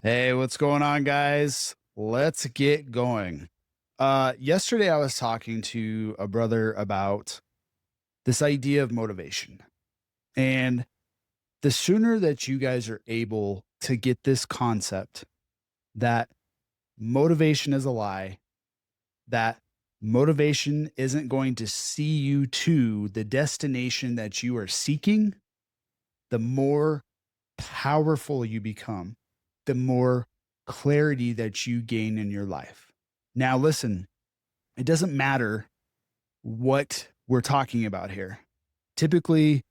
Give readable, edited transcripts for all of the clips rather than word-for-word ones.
Hey, what's going on, guys? Let's get going. Yesterday I was talking to a brother about this idea of motivation. And the sooner that you guys are able to get this concept that motivation is a lie, that motivation isn't going to see you to the destination that you are seeking, the more powerful you become, the more clarity that you gain in your life. Now, listen, it doesn't matter what we're talking about here. Typically,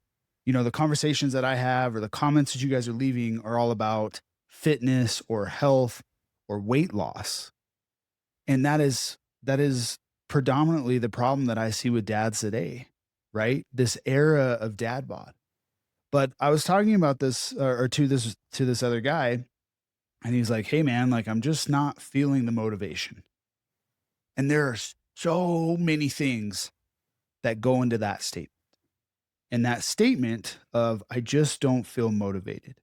the conversations that I have or the comments that you guys are leaving are all about fitness or health or weight loss. And that is predominantly the problem that I see with dads today, right? This era of dad bod. But I was talking about this or to this other guy, and he's like, "Hey man, like I'm just not feeling the motivation." And there are so many things that go into that statement. And that statement of I just don't feel motivated.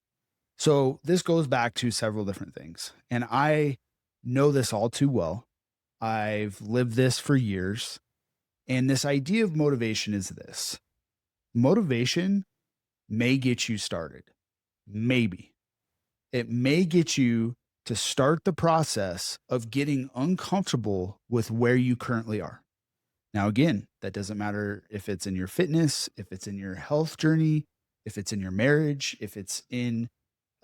So this goes back to several different things. And I know this all too well. I've lived this for years. And this idea of motivation is this: motivation may get you started. Maybe it may get you to start the process of getting uncomfortable with where you currently are. Now, again, that doesn't matter if it's in your fitness, if it's in your health journey, if it's in your marriage, if it's in,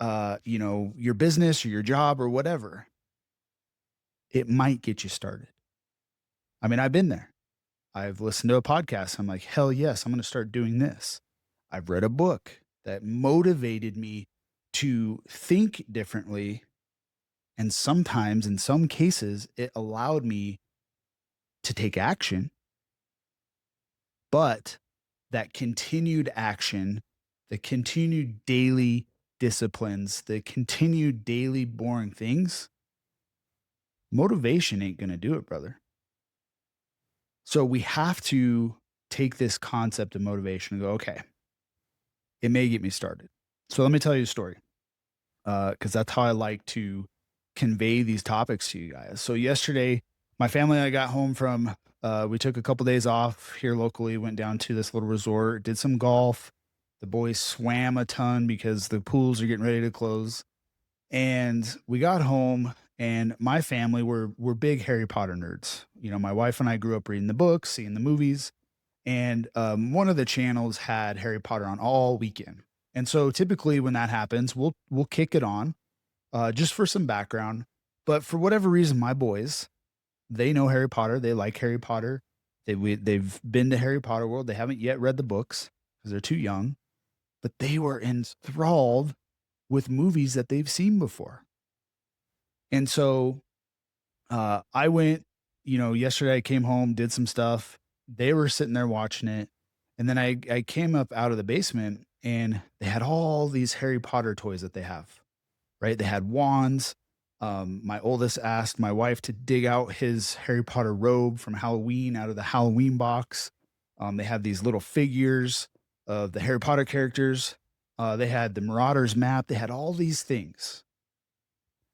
your business or your job or whatever. It might get you started. I mean, I've been there. I've listened to a podcast. I'm like, hell yes, I'm going to start doing this. I've read a book that motivated me to think differently. And sometimes, in some cases, it allowed me to take action, but that continued action, the continued daily disciplines, the continued daily boring things, motivation ain't going to do it, brother. So we have to take this concept of motivation and go, okay, it may get me started. So let me tell you a story, because that's how I like to convey these topics to you guys. So yesterday, my family and I got home from, we took a couple days off here locally, went down to this little resort, did some golf. The boys swam a ton because the pools are getting ready to close. And we got home, and my family were big Harry Potter nerds. My wife and I grew up reading the books, seeing the movies, and one of the channels had Harry Potter on all weekend. And so typically when that happens, we'll kick it on just for some background. But for whatever reason, my boys, they know Harry Potter. They like Harry Potter. They've been to Harry Potter World. They haven't yet read the books because they're too young, but they were enthralled with movies that they've seen before. And so I went, yesterday I came home, did some stuff. They were sitting there watching it. And then I came up out of the basement, and they had all these Harry Potter toys that they have, right? They had wands. My oldest asked my wife to dig out his Harry Potter robe from Halloween out of the Halloween box. They had these little figures of the Harry Potter characters. They had the Marauders map. They had all these things.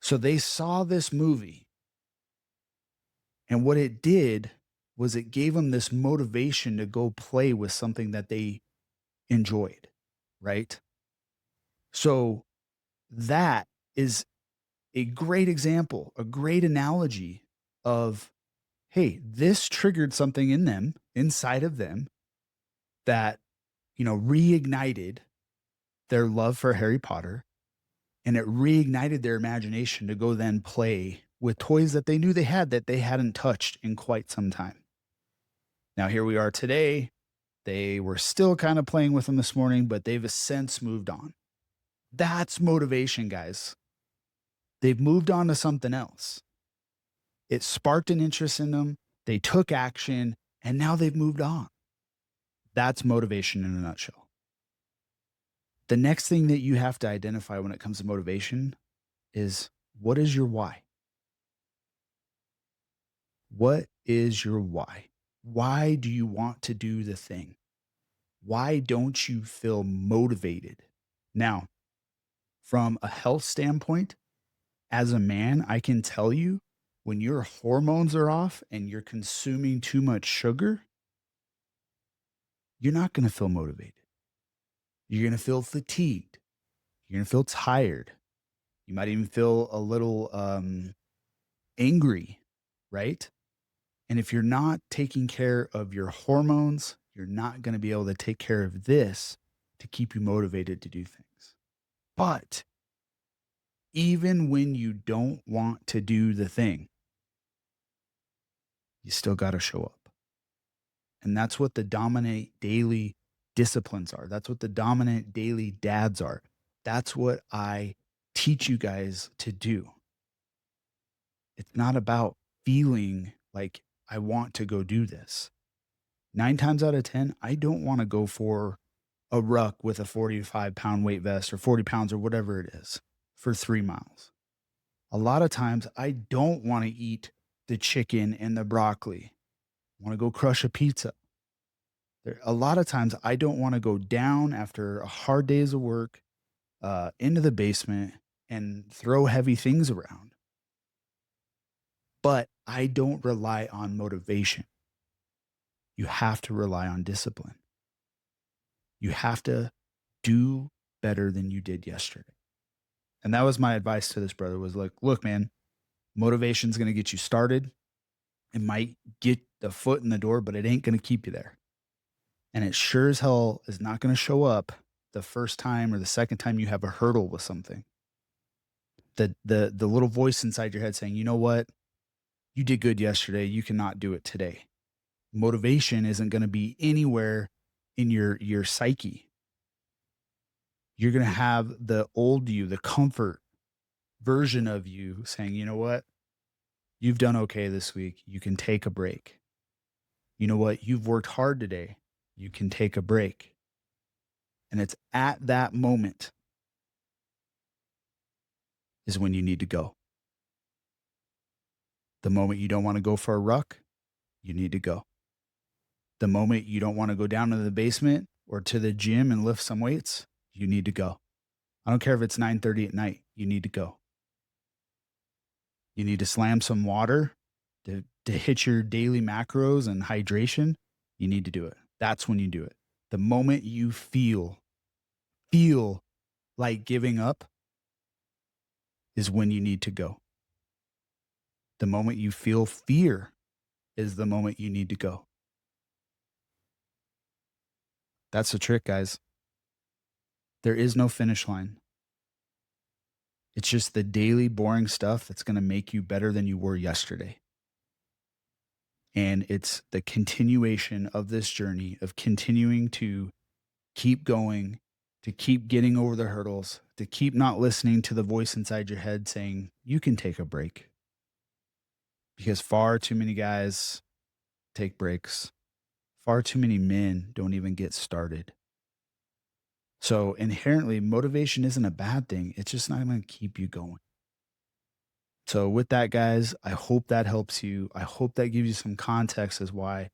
So they saw this movie, and what it did was it gave them this motivation to go play with something that they enjoyed, right? So that is a great example, a great analogy of, hey, this triggered something in them, inside of them, that, reignited their love for Harry Potter, and it reignited their imagination to go then play with toys that they knew they had that they hadn't touched in quite some time. Now, here we are today. They were still kind of playing with them this morning, but they've since moved on. That's motivation, guys. They've moved on to something else. It sparked an interest in them. They took action, and now they've moved on. That's motivation in a nutshell. The next thing that you have to identify when it comes to motivation is, what is your why? What is your why? Why do you want to do the thing? Why don't you feel motivated? Now, from a health standpoint, as a man, I can tell you when your hormones are off and you're consuming too much sugar, you're not going to feel motivated. You're going to feel fatigued. You're going to feel tired. You might even feel a little angry, right? And if you're not taking care of your hormones, you're not going to be able to take care of this to keep you motivated to do things. But even when you don't want to do the thing, you still got to show up. And that's what the dominant daily disciplines are. That's what the dominant daily dads are. That's what I teach you guys to do. It's not about feeling like I want to go do this. 9 times out of 10, I don't want to go for a ruck with a 45-pound weight vest or 40 pounds or whatever it is for 3 miles. A lot of times I don't want to eat the chicken and the broccoli. I want to go crush a pizza. A lot of times I don't want to go down after a hard days of work into the basement and throw heavy things around. But I don't rely on motivation. You have to rely on discipline. You have to do better than you did yesterday. And that was my advice to this brother was like, look, man, motivation's going to get you started. It might get the foot in the door, but it ain't going to keep you there. And it sure as hell is not going to show up the first time or the second time you have a hurdle with something. The little voice inside your head saying, you know what? You did good yesterday. You cannot do it today. Motivation isn't going to be anywhere in your psyche. You're going to have the old you, the comfort version of you saying, you know what? You've done okay this week. You can take a break. You know what? You've worked hard today. You can take a break. And it's at that moment is when you need to go. The moment you don't want to go for a ruck, you need to go. The moment you don't want to go down to the basement or to the gym and lift some weights, you need to go. I don't care if it's 9:30 at night, you need to go. You need to slam some water to hit your daily macros and hydration, you need to do it. That's when you do it. The moment you feel like giving up is when you need to go. The moment you feel fear is the moment you need to go. That's the trick, guys. There is no finish line. It's just the daily boring stuff that's going to make you better than you were yesterday. And it's the continuation of this journey of continuing to keep going, to keep getting over the hurdles, to keep not listening to the voice inside your head saying, you can take a break. Because far too many guys take breaks. Far too many men don't even get started. So inherently, motivation isn't a bad thing. It's just not going to keep you going. So with that, guys, I hope that helps you. I hope that gives you some context as why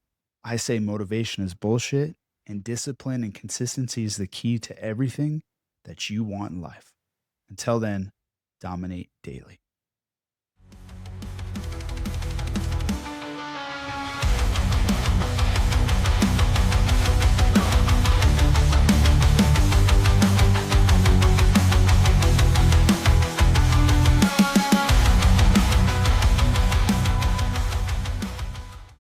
I say motivation is bullshit and discipline and consistency is the key to everything that you want in life. Until then, dominate daily.